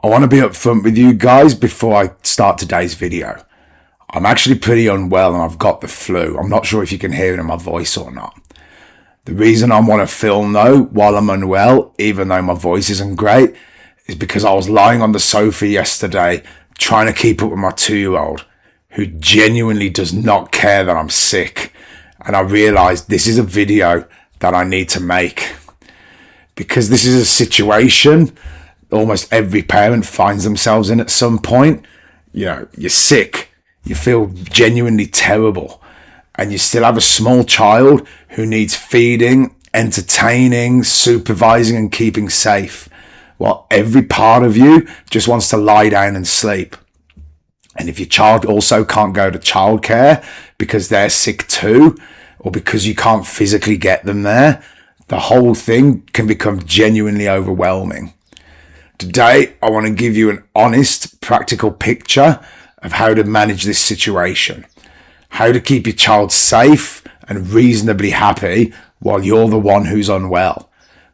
I want to be upfront with you guys before I start today's video. I'm actually pretty unwell and I've got the flu. I'm not sure if you can hear it in my voice or not. The reason I want to film though while I'm unwell, even though my voice isn't great, is because I was lying on the sofa yesterday trying to keep up with my 2-year-old who genuinely does not care that I'm sick. And I realized this is a video that I need to make because this is a situation almost every parent finds themselves in at some point. You know, you're sick, you feel genuinely terrible, and you still have a small child who needs feeding, entertaining, supervising, and keeping safe, while every part of you just wants to lie down and sleep. And if your child also can't go to childcare because they're sick too, or because you can't physically get them there, the whole thing can become genuinely overwhelming. Today, I want to give you an honest, practical picture of how to manage this situation, how to keep your child safe and reasonably happy while you're the one who's unwell,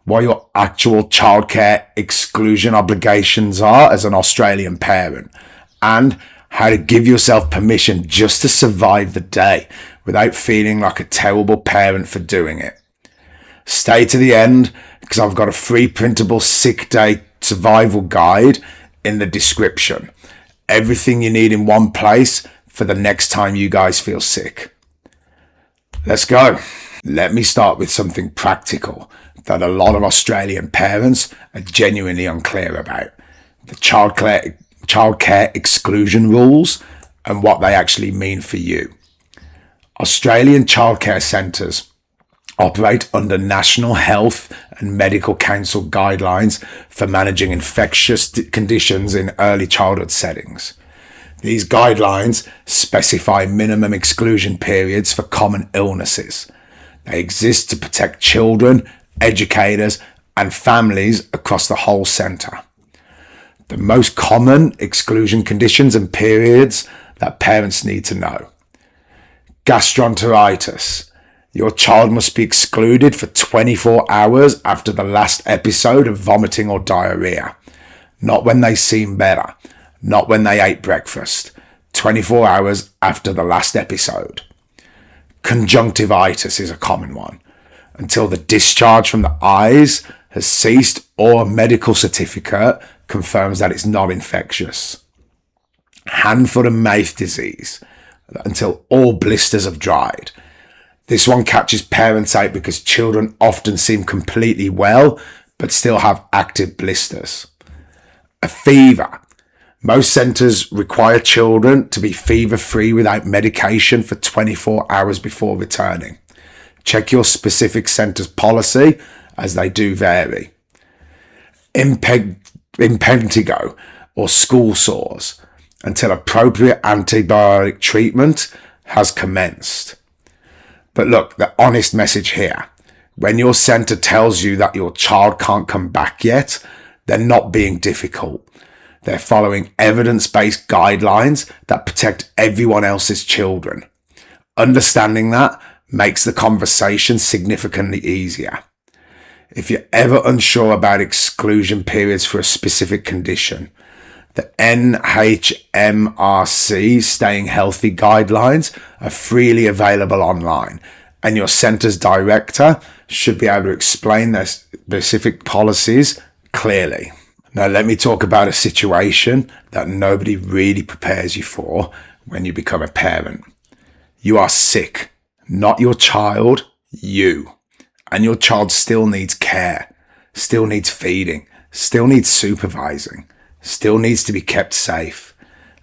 what your actual childcare exclusion obligations are as an Australian parent, and how to give yourself permission just to survive the day without feeling like a terrible parent for doing it. Stay to the end because I've got a free printable sick day survival guide in the description. Everything you need in one place for the next time you guys feel sick. Let's go. Let me start with something practical that a lot of Australian parents are genuinely unclear about. The childcare exclusion rules and what they actually mean for you. Australian childcare centres operate under National Health and Medical Council guidelines for managing infectious conditions in early childhood settings. These guidelines specify minimum exclusion periods for common illnesses. They exist to protect children, educators, and families across the whole centre. The most common exclusion conditions and periods that parents need to know. Gastroenteritis. Your child must be excluded for 24 hours after the last episode of vomiting or diarrhea. Not when they seem better. Not when they ate breakfast. 24 hours after the last episode. Conjunctivitis is a common one. Until the discharge from the eyes has ceased or a medical certificate confirms that it's not infectious. Hand, foot and mouth disease. Until all blisters have dried. This one catches parents out because children often seem completely well, but still have active blisters. A fever. Most centres require children to be fever-free without medication for 24 hours before returning. Check your specific centre's policy, as they do vary. Impetigo, or school sores, until appropriate antibiotic treatment has commenced. But look, the honest message here, when your centre tells you that your child can't come back yet, they're not being difficult. They're following evidence-based guidelines that protect everyone else's children. Understanding that makes the conversation significantly easier. If you're ever unsure about exclusion periods for a specific condition, the NHMRC Staying Healthy guidelines are freely available online, and your centre's director should be able to explain their specific policies clearly. Now, let me talk about a situation that nobody really prepares you for when you become a parent. You are sick, not your child, you. And your child still needs care, still needs feeding, still needs supervising, still needs to be kept safe.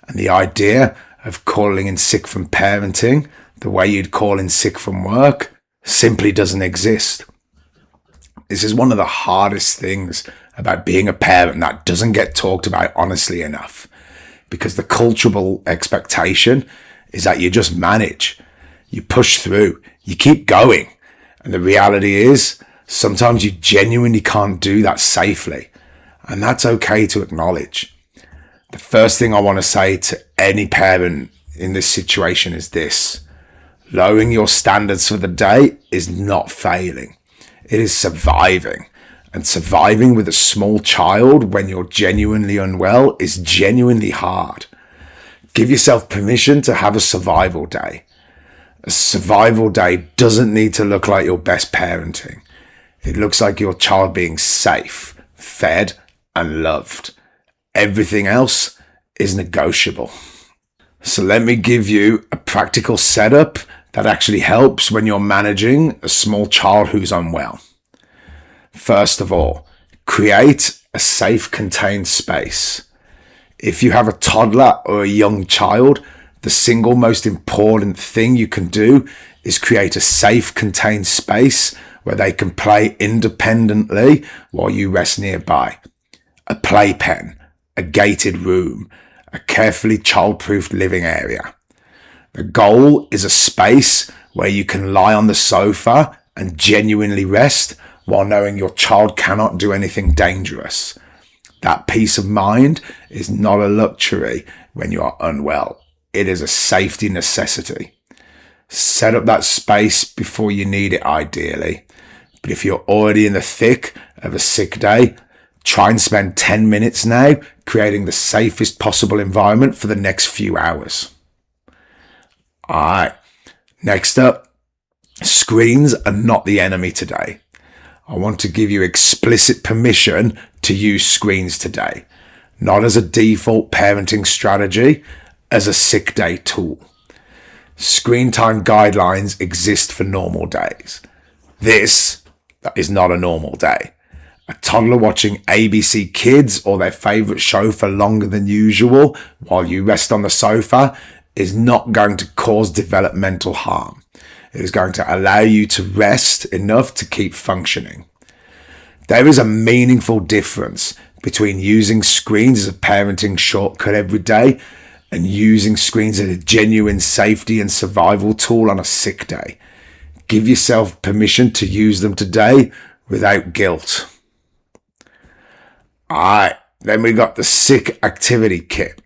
And the idea of calling in sick from parenting the way you'd call in sick from work simply doesn't exist. This is one of the hardest things about being a parent that doesn't get talked about honestly enough, because the cultural expectation is that you just manage, you push through, you keep going. And the reality is sometimes you genuinely can't do that safely. And that's okay to acknowledge. The first thing I want to say to any parent in this situation is this. Lowering your standards for the day is not failing. It is surviving. And surviving with a small child when you're genuinely unwell is genuinely hard. Give yourself permission to have a survival day. A survival day doesn't need to look like your best parenting. It looks like your child being safe, fed, and loved. Everything else is negotiable. So let me give you a practical setup that actually helps when you're managing a small child who's unwell. First of all, create a safe, contained space. If you have a toddler or a young child, the single most important thing you can do is create a safe, contained space where they can play independently while you rest nearby. A playpen, a gated room, a carefully child-proofed living area. The goal is a space where you can lie on the sofa and genuinely rest while knowing your child cannot do anything dangerous. That peace of mind is not a luxury when you are unwell. It is a safety necessity. Set up that space before you need it, ideally. But if you're already in the thick of a sick day, try and spend 10 minutes now creating the safest possible environment for the next few hours. Alright, next up, screens are not the enemy today. I want to give you explicit permission to use screens today, not as a default parenting strategy, as a sick day tool. Screen time guidelines exist for normal days. This is not a normal day. A toddler watching ABC Kids or their favourite show for longer than usual while you rest on the sofa is not going to cause developmental harm. It is going to allow you to rest enough to keep functioning. There is a meaningful difference between using screens as a parenting shortcut every day and using screens as a genuine safety and survival tool on a sick day. Give yourself permission to use them today without guilt. Alright, then we got the sick activity kit.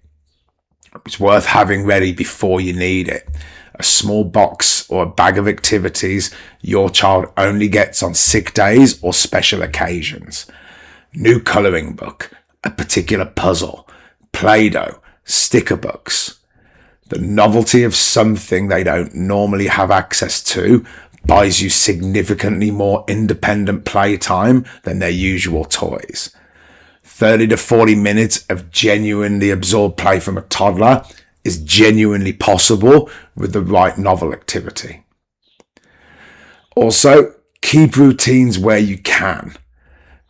It's worth having ready before you need it. A small box or a bag of activities your child only gets on sick days or special occasions. New colouring book, a particular puzzle, Play-Doh, sticker books. The novelty of something they don't normally have access to buys you significantly more independent playtime than their usual toys. 30 to 40 minutes of genuinely absorbed play from a toddler is genuinely possible with the right novel activity. Also, keep routines where you can.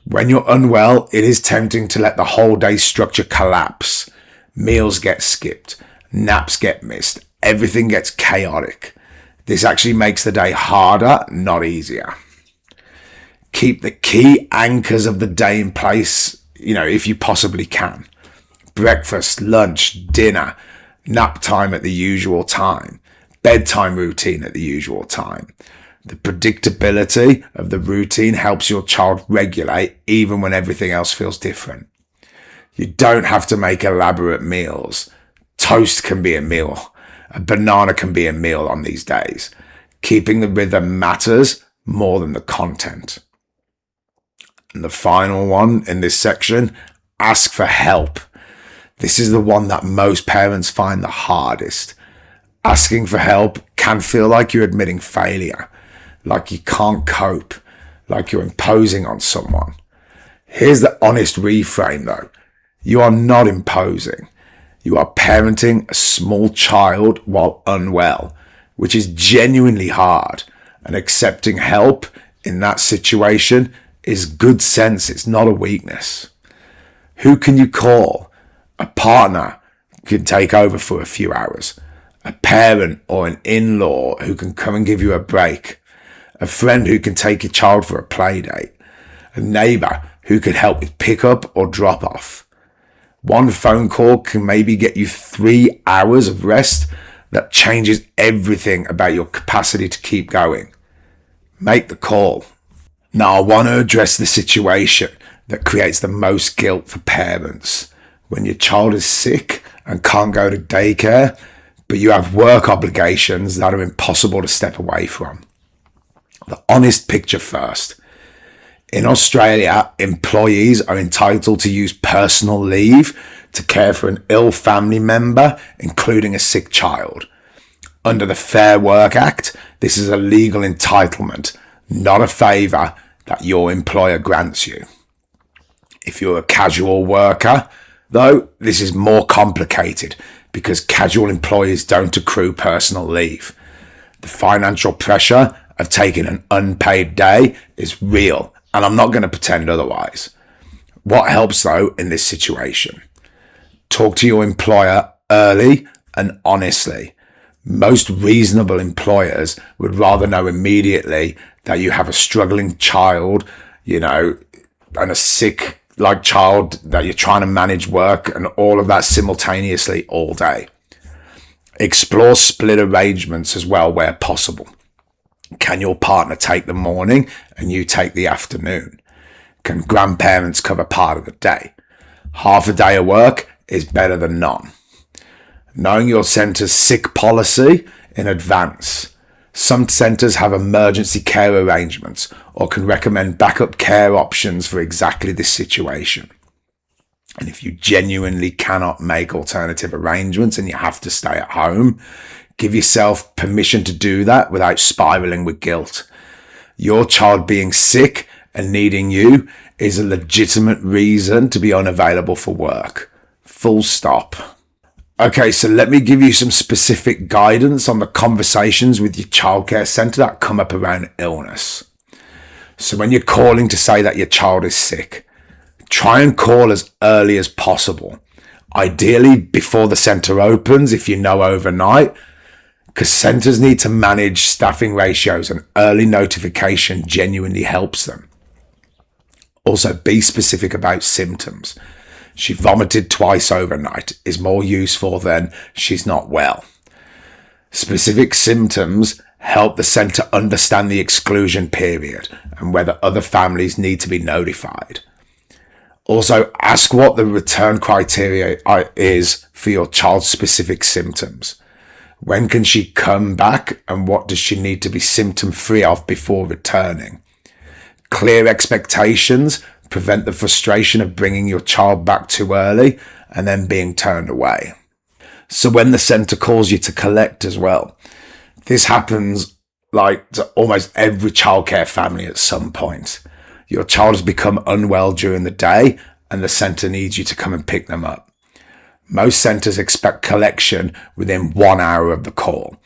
When you're unwell, it is tempting to let the whole day structure collapse. Meals get skipped, naps get missed, everything gets chaotic. This actually makes the day harder, not easier. Keep the key anchors of the day in place, if you possibly can. Breakfast, lunch, dinner, nap time at the usual time, bedtime routine at the usual time. The predictability of the routine helps your child regulate even when everything else feels different. You don't have to make elaborate meals. Toast can be a meal. A banana can be a meal on these days. Keeping the rhythm matters more than the content. And the final one in this section, ask for help. This is the one that most parents find the hardest. Asking for help can feel like you're admitting failure, like you can't cope, like you're imposing on someone. Here's the honest reframe though. You are not imposing. You are parenting a small child while unwell, which is genuinely hard, and accepting help in that situation is good sense. It's not a weakness. Who can you call? A partner can take over for a few hours. A parent or an in-law who can come and give you a break. A friend who can take your child for a play date. A neighbour who could help with pick up or drop off. One phone call can maybe get you 3 hours of rest that changes everything about your capacity to keep going. Make the call. Now I want to address the situation that creates the most guilt for parents. When your child is sick and can't go to daycare, but you have work obligations that are impossible to step away from. The honest picture first. In Australia, employees are entitled to use personal leave to care for an ill family member, including a sick child. Under the Fair Work Act, this is a legal entitlement, not a favour that your employer grants you. If you're a casual worker, though, this is more complicated because casual employees don't accrue personal leave. The financial pressure of taking an unpaid day is real, and I'm not going to pretend otherwise. What helps, though, in this situation? Talk to your employer early and honestly. Most reasonable employers would rather know immediately that you have a struggling child, and a sick child that you're trying to manage work and all of that simultaneously all day. Explore split arrangements as well where possible. Can your partner take the morning and you take the afternoon? Can grandparents cover part of the day? Half a day of work is better than none. Knowing your centre's sick policy in advance. Some centres have emergency care arrangements or can recommend backup care options for exactly this situation. And if you genuinely cannot make alternative arrangements and you have to stay at home, give yourself permission to do that without spiralling with guilt. Your child being sick and needing you is a legitimate reason to be unavailable for work. Full stop. Okay, so let me give you some specific guidance on the conversations with your childcare centre that come up around illness. So when you're calling to say that your child is sick, try and call as early as possible. Ideally before the centre opens, if you know overnight, because centres need to manage staffing ratios and early notification genuinely helps them. Also, be specific about symptoms. She vomited twice overnight is more useful than she's not well. Specific symptoms help the centre understand the exclusion period and whether other families need to be notified. Also, ask what the return criteria is for your child's specific symptoms. When can she come back and what does she need to be symptom-free of before returning? Clear expectations prevent the frustration of bringing your child back too early and then being turned away. So when the centre calls you to collect as well, this happens to almost every childcare family at some point. Your child has become unwell during the day and the centre needs you to come and pick them up. Most centres expect collection within 1 hour of the call.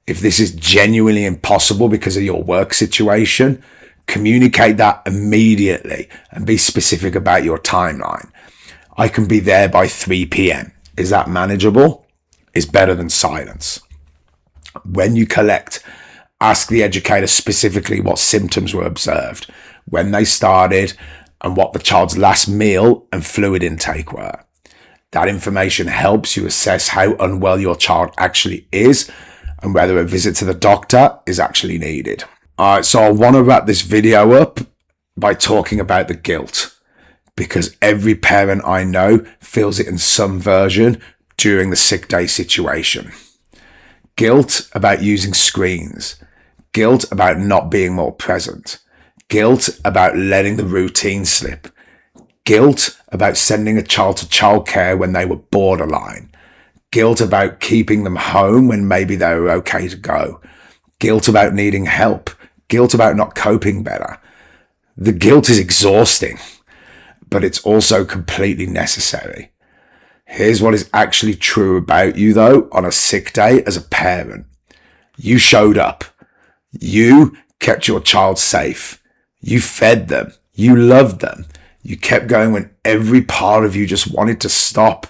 If this is genuinely impossible because of your work situation, communicate that immediately and be specific about your timeline. I can be there by 3 p.m. Is that manageable? Is better than silence. When you collect, ask the educator specifically what symptoms were observed, when they started, and what the child's last meal and fluid intake were. That information helps you assess how unwell your child actually is and whether a visit to the doctor is actually needed. Alright, so I want to wrap this video up by talking about the guilt, because every parent I know feels it in some version during the sick day situation. Guilt about using screens, guilt about not being more present, guilt about letting the routine slip, guilt about sending a child to childcare when they were borderline, guilt about keeping them home when maybe they were okay to go, guilt about needing help, guilt about not coping better. The guilt is exhausting, but it's also completely necessary. Here's what is actually true about you, though, on a sick day as a parent. You showed up. You kept your child safe. You fed them. You loved them. You kept going when every part of you just wanted to stop.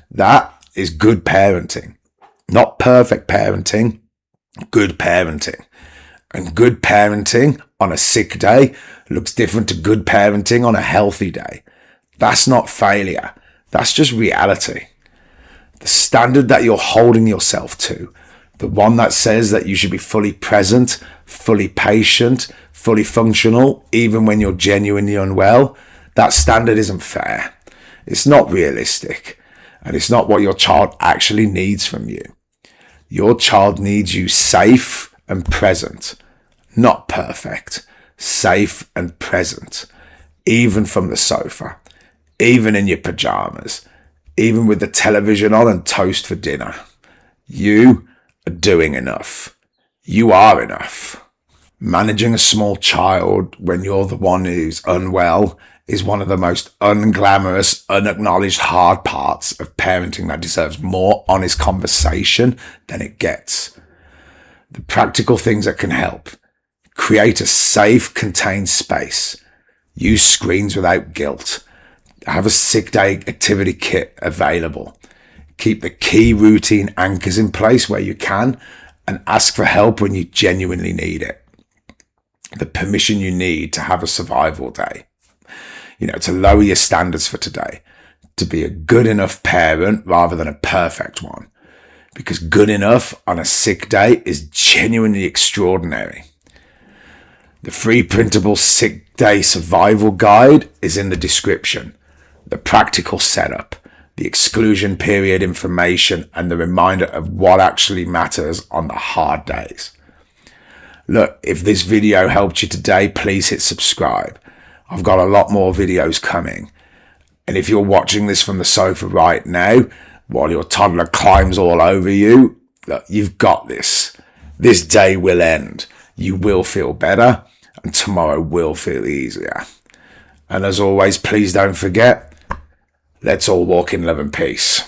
That is good parenting. Not perfect parenting, good parenting. And good parenting on a sick day looks different to good parenting on a healthy day. That's not failure. That's just reality. The standard that you're holding yourself to, the one that says that you should be fully present, fully patient, fully functional, even when you're genuinely unwell, that standard isn't fair. It's not realistic. And it's not what your child actually needs from you. Your child needs you safe and present, not perfect. safe and present, even from the sofa, even in your pajamas, even with the television on and toast for dinner. You are doing enough. You are enough. Managing a small child when you're the one who's unwell is one of the most unglamorous, unacknowledged hard parts of parenting that deserves more honest conversation than it gets. The practical things that can help: create a safe, contained space, use screens without guilt, have a sick day activity kit available, keep the key routine anchors in place where you can, and ask for help when you genuinely need it. The permission you need to have a survival day, to lower your standards for today, to be a good enough parent rather than a perfect one. Because good enough on a sick day is genuinely extraordinary. The free printable sick day survival guide is in the description. The practical setup, the exclusion period information, and the reminder of what actually matters on the hard days. Look, if this video helped you today, please hit subscribe. I've got a lot more videos coming. And if you're watching this from the sofa right now, while your toddler climbs all over you, look, you've got this. This day will end. You will feel better, and tomorrow will feel easier. And as always, please don't forget, let's all walk in love and peace.